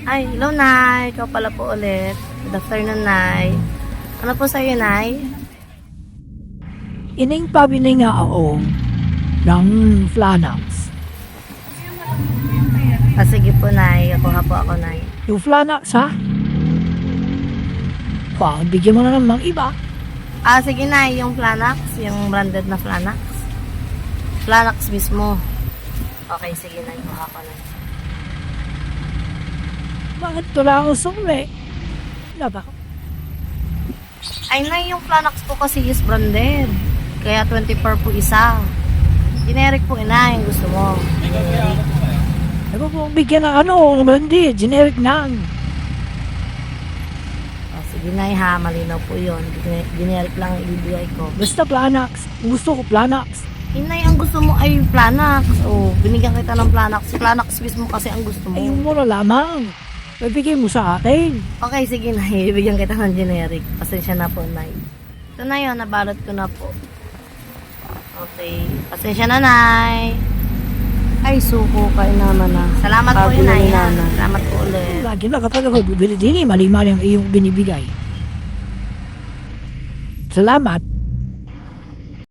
Ay, hello, Nay. Ikaw pala po ulit. Good afternoon, Nay. Ano po sa'yo, Nay? Ining pabili nga ako ng Flanax. Sige po, Nay. Kuha po ako, Nay. Yung Flanax, ha? Bigyan mo na ng iba. Sige, Nay. Yung Flanax. Yung branded na Flanax. Flanax mismo. Okay, sige, Nay. Kuha ko, Nay. Bakit wala akong sumli? Wala ba? Ay, Nay. Yung Flanax po kasi is branded. Kaya 24 po isa. Generic po, Inay. Gusto mo. Generic. Ako po bigyan ng hindi, generic na. Sige, Nay, ha. Malinaw po yun. Generic lang ang ibibigay ko. Basta Flanax. Gusto ko Flanax. Inay, ang gusto mo ay Flanax. Binigyan kita ng Flanax. Flanax mismo kasi ang gusto mo. Ay, yung mura lamang. Bibigay mo sa akin. Okay, sige, Nay. Bibigyan kita ng generic. Pasensya na po, Nay. Ito na yun. Nabalot ko na po. Okay. Pasensya na, Nay. Ay, suko ka naman na. Salamat po, Inay. Salamat po ulit. Lagi na kapag ako bibili din, mali-mali ang iyong binibigay. Salamat.